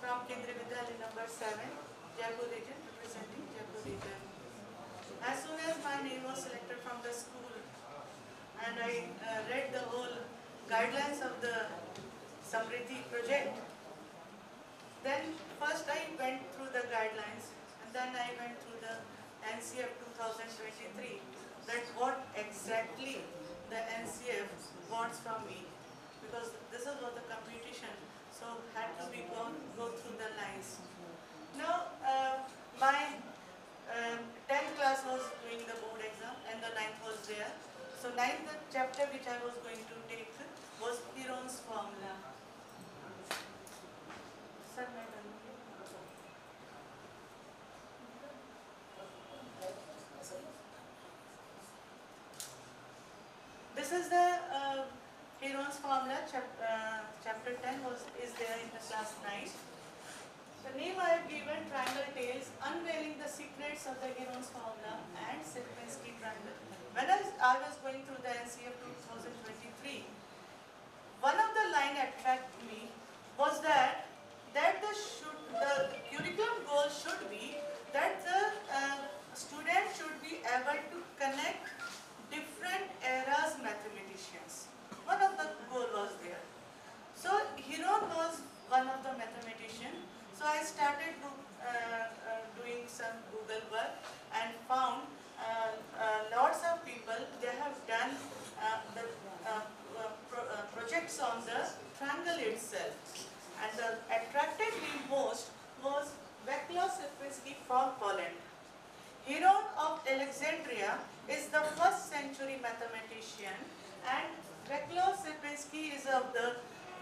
from Kendriya Vidyalaya number 7, Jaipur region, representing Jaipur region. As soon as my name was selected from the school and I read the whole guidelines of the Samriddhi project, then first I went through the guidelines and then I went through the NCF 2023, that what exactly the NCF wants from me, because this is what the competition, so had to be go through the lines. Now my 10th class was doing the board exam and the 9th was there. So 9th chapter which I was going to take was Heron's formula. Sir, this is the Heron's formula. Chapter 10 is there in the class 9. The name I have given, Triangle Tales, Unveiling the Secrets of the Heron's Formula and Sierpinski Triangle. When I was going through the NCF 2023, one of the line attracted me was that the curriculum goal should be that the student should be able to connect different eras mathematicians. One of the goal was there. So Heron was one of the mathematicians. So I started doing some Google work and found lots of people, they have done the projects on the triangle itself. And the attracted me most was Sierpinski from Poland. Heron of Alexandria is the 1st century mathematician, and Sierpinski is of the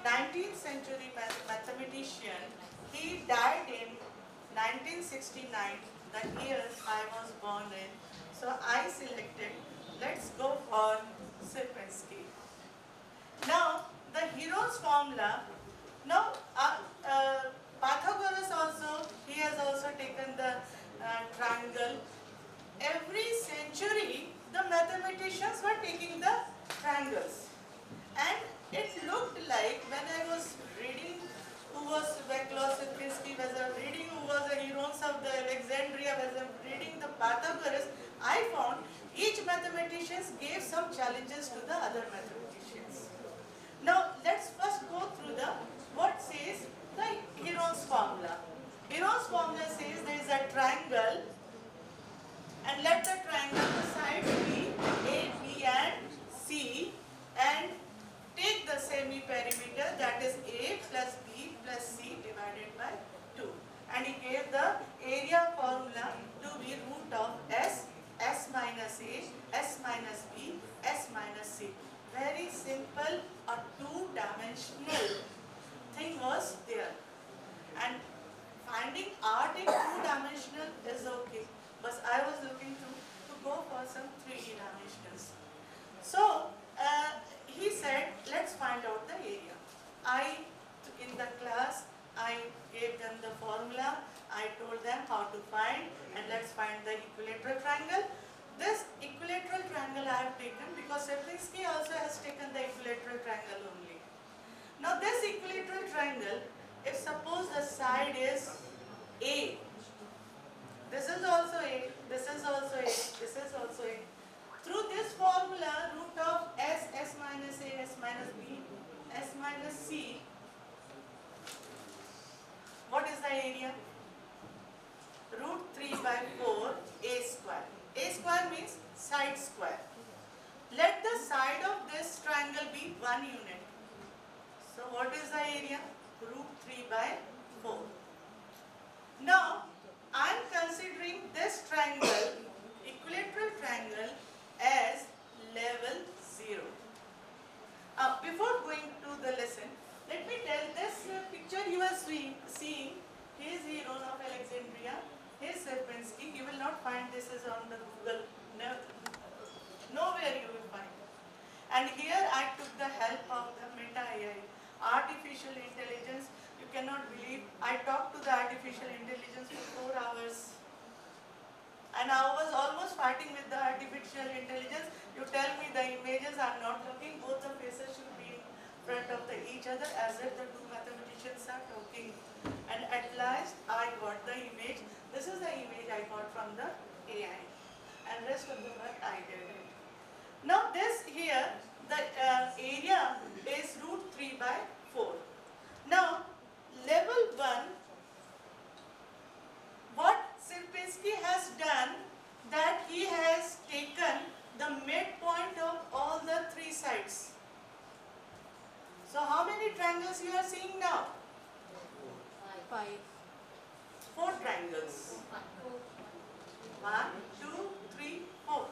19th century mathematician. He died in 1969, the year I was born in. So I selected, let's go for Sierpinski. Now, the Heron's formula, now Pythagoras also, he has also taken the triangle. Every century, the mathematicians were taking the triangles. And it looked like when I was reading who was Sierpinski, was reading who was the Herons of the Alexandria, was reading the Pythagoras, I found each mathematician gave some challenges to the other mathematicians. Now let's first go through the what says the Heron's formula. Heron's formula says there is a triangle, and let the triangle sides be A, B and C, and take the semi-perimeter, that is A plus B plus C divided by 2. And he gave the area formula to be root of S, S minus A, S minus B, S minus C. Very simple, a two-dimensional thing was there. And finding art in two-dimensional is okay. But I was looking to go for some 3D dimensions. So, he said, let's find out the area. In the class, I gave them the formula, I told them how to find, and let's find the equilateral triangle. This equilateral triangle I have taken because Sierpinski also has taken the equilateral triangle only. Now this equilateral triangle, if suppose the side is A, this is also A, this is also A, this is also A. Through this formula, root of S, S minus A, S minus B, S minus C, what is the area? Root 3 by 4 A square. A square means side square. Let the side of this triangle be 1 unit. So what is the area? Root 3 by 4. Now I am considering this triangle, equilateral triangle, as level 0. Before going to the lesson, let me tell this picture you are seeing. He is Heron of Alexandria. He is Sierpinski. You will not find this is on the Google. Nowhere you will find. And here I took the help of the Meta AI, artificial intelligence. You cannot believe. I talked to the artificial intelligence for 4 hours. And I was almost fighting with the artificial intelligence. You tell me the images are not looking, both the faces should be front of each other as if the two mathematicians are talking. And at last I got the image. This is the image I got from the AI. And rest of the work I did it. Now this here, the area is root 3 by 4. Now level 1, what Sierpinski has done, that he has taken the midpoint of all the three sides. So how many triangles you are seeing now? 5. 4 triangles. 1, 2, 3, 4.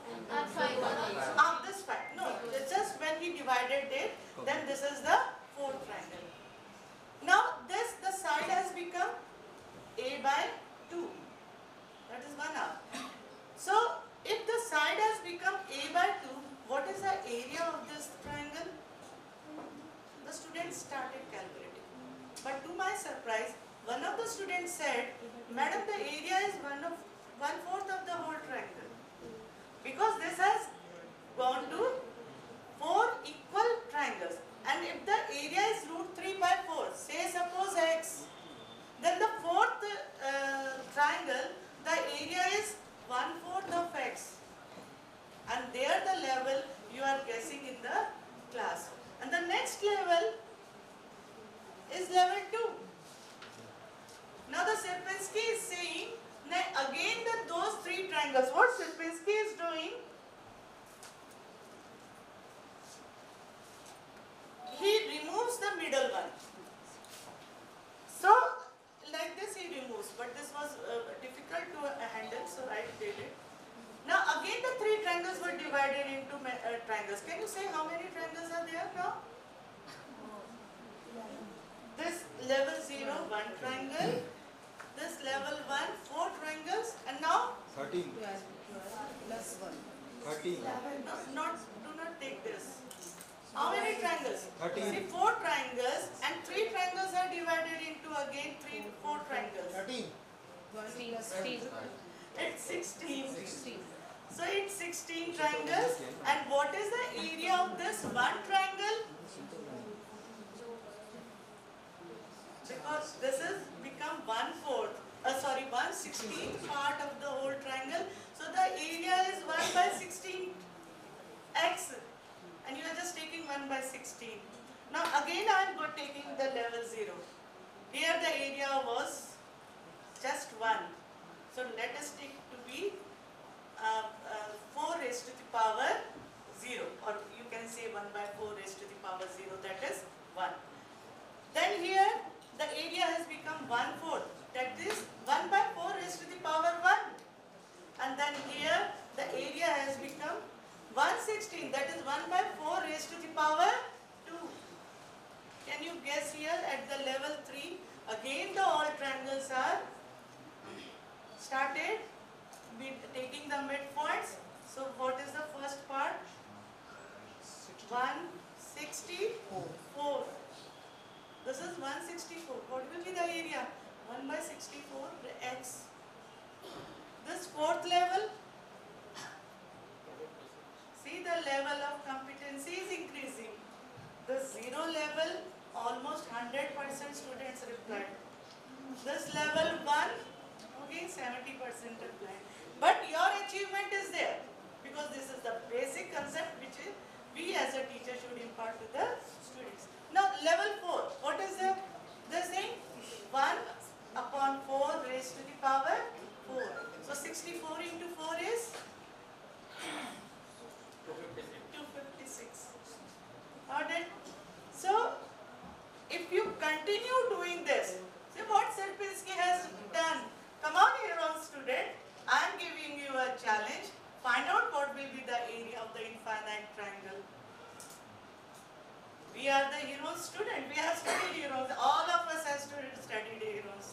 This 5. No, just when he divided it, then this is the 4th triangle. Now the side has become A by 2. That is 1 half. So if the side has become A by 2, what is the area of this triangle? The students started calculating. But to my surprise, one of the students said, Madam, the area is 1/4 of the whole triangle. Because this has gone to 4 equal triangles. And if the area is root 3 by 4, say suppose x, then the 4th triangle, the area is 1/4 of x. And there the level you are guessing in the class. And the next level is level 2. Now the Sierpinski is saying, again those 3 triangles, what Sierpinski is doing, he removes the middle one. So like this he removes, but this was difficult to handle, so I did it. Now again the 3 triangles were divided into triangles. Can you say how many triangles are there now? This level 0, 1 triangle. This level 1, 4 triangles. And now? 13. Plus 1. 13. No, do not take this. How many triangles? 13. See, 4 triangles and 3 triangles are divided into again 4 triangles. 13. 16. It's 16. 16. So it's 16 triangles. And what is the area of this 1 triangle? Because this has become 1/4. 1/16 part of the whole triangle. So the area is 1 by 16 x. And you are just taking 1 by 16. Now again I am taking the level 0. Here the area was just 1. So let us take to be 4 raised to the power 0, or you can say 1 by 4 raised to the power 0, that is 1. Then here the area has become 1/4, that is 1 by 4 raised to the power 1. And then here the area has become 1/16, that is 1 by 4 raised to the power 2. Can you guess here at the level 3, again the all triangles are started taking the midpoints. So what is the first part? 164. This is 164. What will be the area? 1 by 64 x. This 4th level, see the level of competency is increasing. The 0 level, almost 100% students replied. This level 1, okay, 70% replied. But your achievement is there, because this is the basic concept which we as a teacher should impart to the students. Now level 4, what is it? They're saying 1/4 raised to the power 4. So 64 into 4 is 256. Got it? So if you continue doing this, see what Sierpinski has done. Come on here on student, I am giving you a challenge. Find out what will be the area of the infinite triangle. We are the heroes student. We have studied heroes. All of us have studied heroes.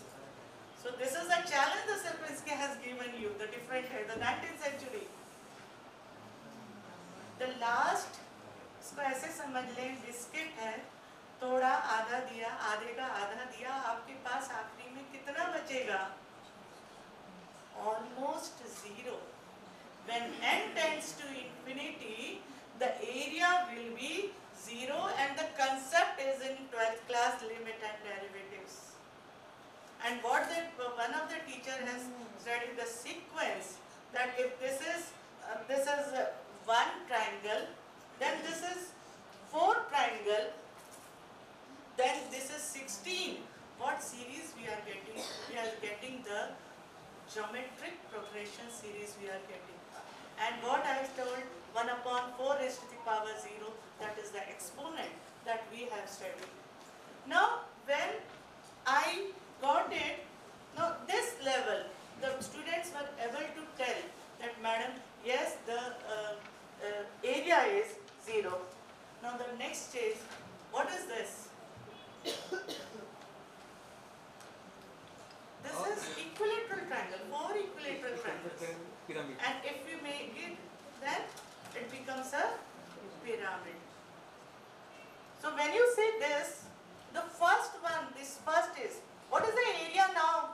So this is a challenge the Sierpinski has given you. The 19th century. The last, इसको ऐसे समझ लें, biscuit है, तोड़ा आधा दिया, आधे का आधा दिया, आपके पास आखिरी में कितना बचेगा? Almost 0. When n tends to infinity, the area will be 0 and the concept that if this is one triangle, then this is 4 triangle, then this is 16. What series we are getting? We are getting the geometric progression series we are getting. And what I have told, 1 upon 4 raised to the power 0, that is the exponent that we have studied. Now, when I got it, now this level, the students were able to tell that, madam, yes, the area is 0. Now the next is, what is this? This is equilateral triangle, 4 equilateral triangles. Pyramid. And if we make it, then it becomes a pyramid. So when you say this, the first one, this first is, what is the area now?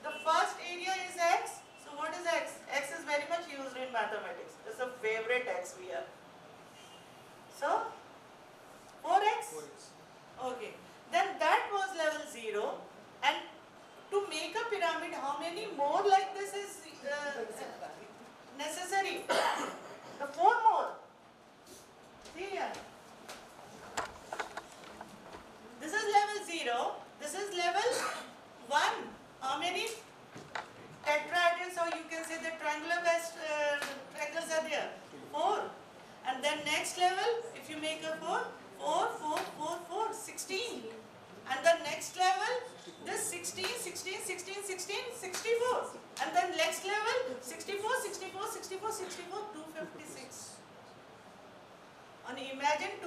The first area is x. So what is x? X is very much used in mathematics. It's a favorite x we have. So 4x? 4x. Okay. Then that was level 0. And to make a pyramid, how many more like this is necessary? The 4 more. See here. This is level 0. This is level 1. How many tetrahedrons, or you can say the triangular triangles are there? 4. And then next level, if you make a 4, 4, 4, 4, 4, 16. And the next level, this 16, 16, 16, 16, 64. And then next level, 64, 64, 64, 64, 256. And imagine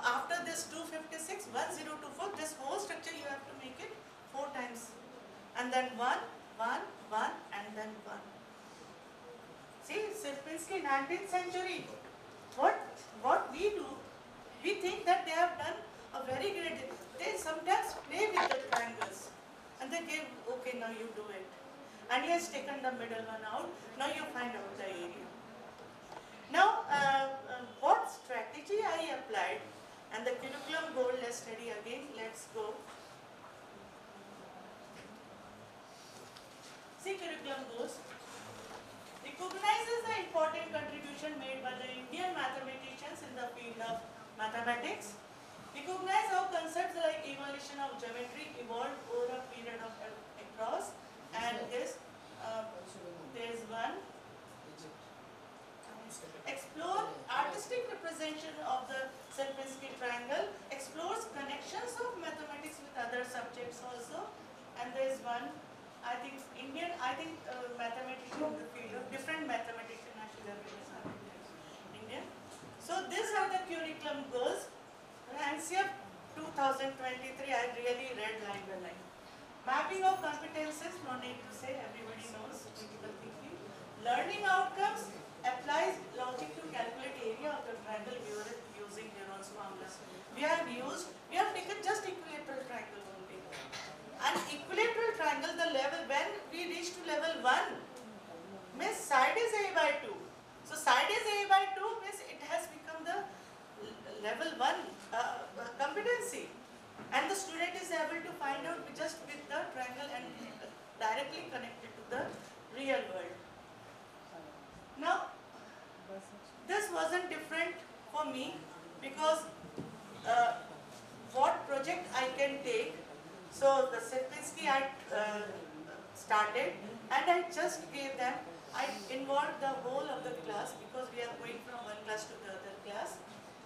after this 256, 1024, this whole structure you have to make it 4 times. And then 1, 1, 1, and then 1. See, Sierpinski, 19th century. What we do, we think that they have done a very great, they sometimes play with the triangles. And they give, okay, now you do it. And he has taken the middle one out. Now you find out the area. Now, what strategy I applied, and the curriculum goal, let's study again, let's go. See, curriculum goals. Recognizes the important contribution made by the Indian mathematicians in the field of mathematics. Recognize how concepts like evolution of geometry evolved over a period of across, and this there is one. Explore artistic representation of the Sierpinski triangle. Explores connections of mathematics with other subjects also, and there is one. I think mathematician in the field of different mathematician I should have written Indian. So these are the curriculum goals. NCF 2023, I really read line by line. Mapping of competences, no need to say, everybody knows critical thinking. Learning outcomes, applies logic to calculate area of the triangle using Heron's formula. We have taken just equilateral triangle only. And equilateral triangle, the level, when we reach to level 1, means side is a by 2. So side is a by 2 means it has become the level 1 competency. And the student is able to find out just with the triangle and directly connected to the real world. Now, this wasn't different for me because what project I can take. So the Sierpinski I started, and I just gave them, I involved the whole of the class because we are going from one class to the other class.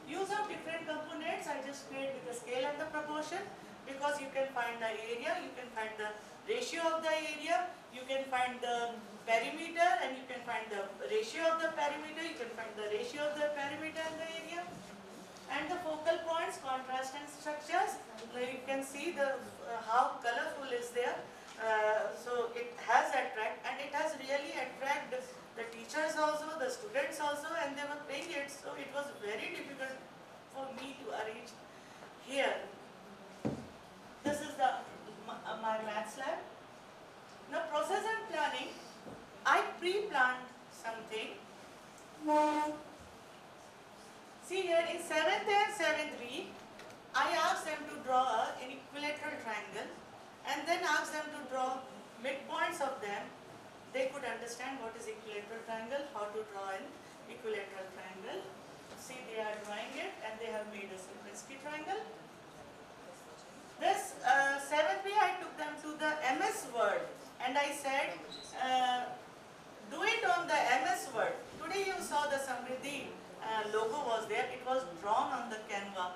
Use of different components, I just played with the scale and the proportion because you can find the area, you can find the ratio of the area, you can find the perimeter, and you can find the ratio of the perimeter, you can find the ratio of the perimeter and the area. And the focal points, contrast and structures, you can see the how colorful is there. So it has attract, and it has really attracted the teachers also, the students also, and they were playing it. So it was very difficult for me to arrange here. This is the my maths lab. Now process and planning, I pre-planned something. See here in 7th and 7th week, I asked them to draw an equilateral triangle and then asked them to draw midpoints of them they could understand what is equilateral triangle, how to draw an equilateral triangle. See, they are drawing it and they have made a symmetry triangle. This 7th I took them to the MS Word and I said, do it on the MS Word. Today you saw the Samriddhi logo was there. It was drawn on the Canva.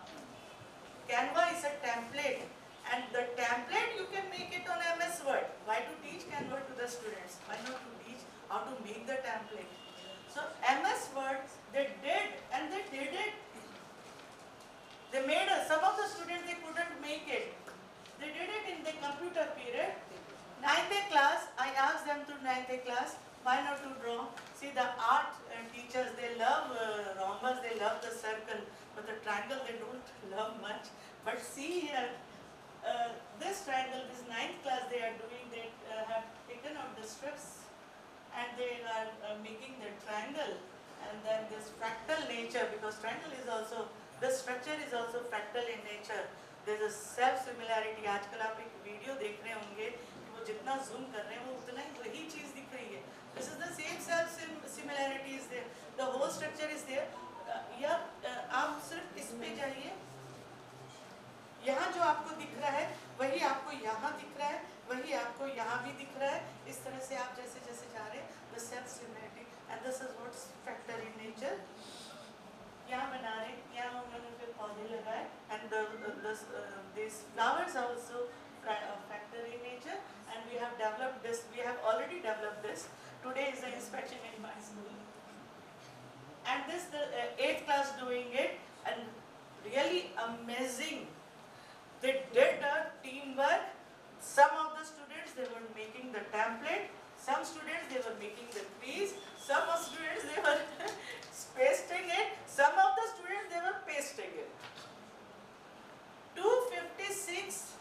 Canva is a template, and the template you can make it on MS Word. Why to teach Canva to the students? Why not to teach how to make the template? So MS Word they did, and they did it. They made some of the students they couldn't make it. They did it in the computer period. 9th class, I asked them to 9th class, why not to draw? See, the art teachers, they love rhombus, they love the circle, but the triangle they don't love much. But see here, this triangle, this 9th class they are doing, they have taken out the strips and they are making the triangle, and then this fractal nature, because triangle is also, the structure is also fractal in nature. There is a self similarity. आजकल आप एक video देख रहे होंगे कि वो जितना zoom कर रहे हैं वो उतना ही वही चीज दिख रही है. This is the same self similarity is there. The whole structure is there. या आप सिर्फ इस पे जाइए. यहाँ जो आपको दिख रहा है वही आपको यहाँ दिख रहा है, वही आपको यहाँ भी दिख रहा है. इस तरह से आप जैसे जैसे जा रहे हैं, the self similarity, and this is what's fractal in nature. यहाँ बना रहे, यहाँ उन्होंने फिर पौधे लगाए, and these flowers are also fractal in nature, and we have developed this. We have already developed this. Today is the inspection in my school, and this the 8th class doing it, and really amazing. They did a teamwork. Some of the students they were making the template. Some students they were making the quiz. Some of students they were pasting it. Some of the students they were pasting it. 256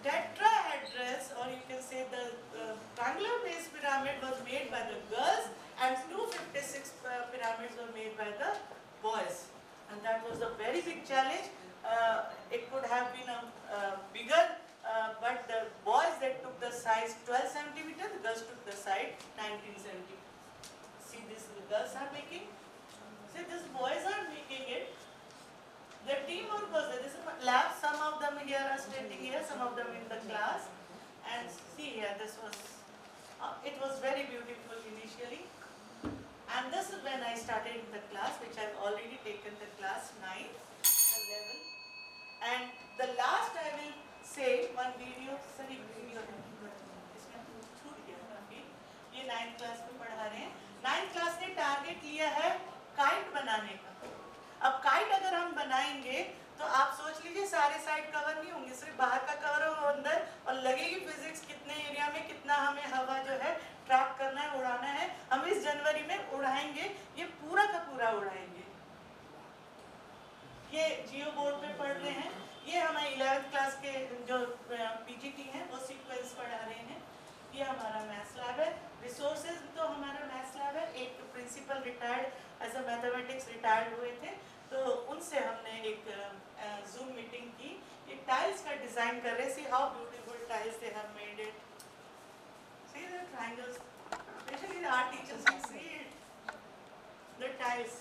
tetrahedrons, or you can say the triangular base pyramid was made by the girls, and 256 pyramids were made by the boys. And that was a very big challenge. It could have been a bigger, but the boys they took the size 12 centimeter, the girls took the size 19 centimeter. See, these girls are making. See, these boys are making it. The teamwork was there. This is lab. Some of them here are standing here, some of them in the class. And see here, this was, it was very beautiful initially. And this is when I started in the class, which I've already taken the class 9, the level. And the last I will say one video, sorry video है, इसमें छूट गया काफी. ये 9th class में पढ़ा रहे हैं. 9th class ने टारगेट लिया है काइट बनाने का. अब काइट अगर हम बनाएंगे तो आप सोच लीजिए सारे साइड कवर नहीं होंगे, सिर्फ बाहर का कवर होगा अंदर, और लगेगी फिजिक्स कितने एरिया में कितना हमें हवा जो है ट्रैक करना है, उड़ाना है. हम इस जनवरी में उड़ाएंगे, ये पूरा का पूरा उड़ाएंगे. ये जियो बोर्ड पे पढ़ रहे हैं. ये हमारे 11th क्लास के जो पीजीटी हैं वो सीक्वेंस पढ़ा रहे हैं. ये हमारा मैथ्स लैब है. रिसोर्सेज तो हमारा मैथ्स लैब है. एक principal retired as a mathematics retired हुए थे, तो उनसे हमने एक जूम मीटिंग की. ये टाइल्स का डिजाइन कर रहे. See how beautiful tiles they have made it. See the triangles, especially the art teachers can see it. The tiles.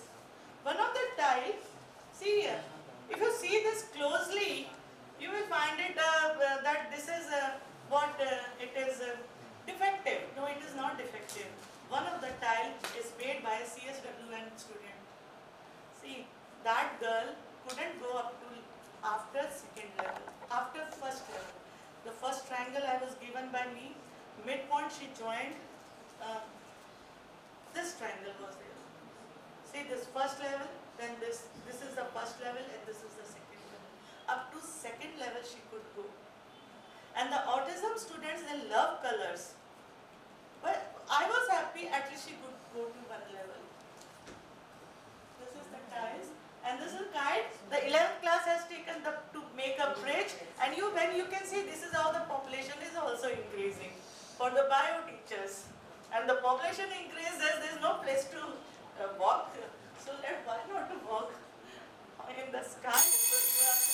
One of the tiles, see here. If you see this closely, you will find it that this is what it is defective. No, it is not defective. One of the tile is made by a CSWN student. See, that girl couldn't go up to after second level, after first level. The first triangle I was given by me, midpoint she joined. This triangle was there. See, this first level, then this is the first level, and this is the second level. Up to second level she could go. And the autism students, they love colors. But I was happy at least she could go to one level. This is the tiles, and this is kite. The 11th class has taken to make a bridge, and when you can see, this is how the population is also increasing for the bio teachers. And the population increases, there is no place to walk. So why not to walk in the sky? So you have to.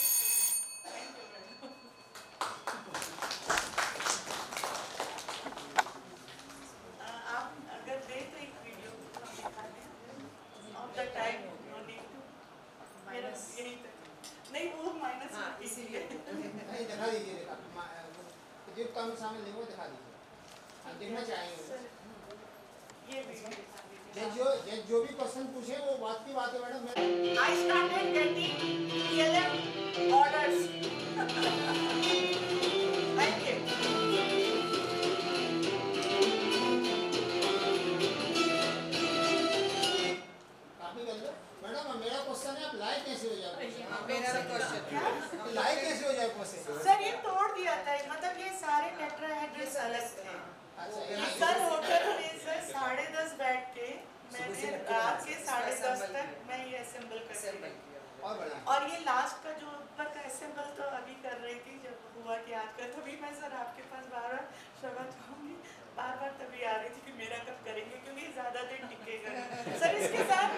Thank you very much. Minus हाँ, इसीलिए नहीं दिखा दीजिए, दिखा जो कम शामिल नहीं वो दिखा दीजिए, हम देखना चाहेंगे। ये भी जो भी क्वेश्चन पूछे वो बात की बात है madam. I started getting PLM orders. Thank you. काफी कर लो मैडम। मेरा क्वेश्चन है, आप लाइक कैसे हो जाए? मेरा भी क्वेश्चन लाइक कैसे हो जाए क्वेश्चन? सर ये तोड़ दिया था, मतलब ये सारे टेट्राहेड्रल्स अलग थे। कल होटल में सर 10:30 बैठ के मैंने रात के 10:30 तक मैं ये असेंबल कर रही थी। और बढ़िया। और ये लास्ट का जो ऊपर का असेंबल तो अभी कर रही थी, जब हुआ कि आज कर, तभी मैं सर आपके पास बार बार क्षमा चाहूँगी, बार बार तभी आ रही थी कि मेरा कब करेंगे, क्योंकि ज़्यादा दिन टिकेगा नहीं। सर इसके साथ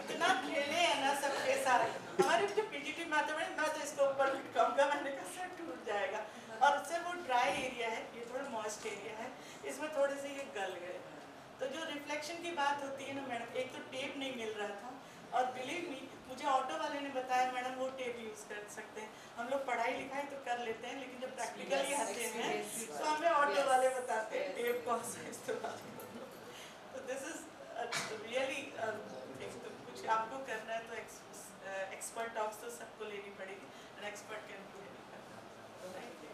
इतना खेले हैं ना सबके साथ, हमारे जो पीजीटी मैथमेटिक्स, मैं तो इसको ऊपर लटकाऊंगा, मैंने कहा सर टूट जाएगा। और सर वो ड्राई एरिया है, ये थोड़ा मॉइस्ट एरिया है, इसमें थोड़े से ये गल गए। तो जो रिफ्लेक्शन की बात होती है ना मैडम, एक तो टेप नहीं मिल रहा था, और बिलीव मी मुझे ऑटो वाले ने बताया मैडम वो टेप यूज़ कर सकते हैं। हम लोग पढ़ाई लिखाई तो कर लेते हैं, लेकिन जब प्रैक्टिकली आते हैं तो हमें ऑटो वाले बताते हैं टेप कौन सा इस्तेमाल करो। तो दिस इज रियली, कुछ आपको करना है तो एक्सपर्ट टॉक्स तो सबको लेनी पड़ेगी, and expert can do any. Thank you.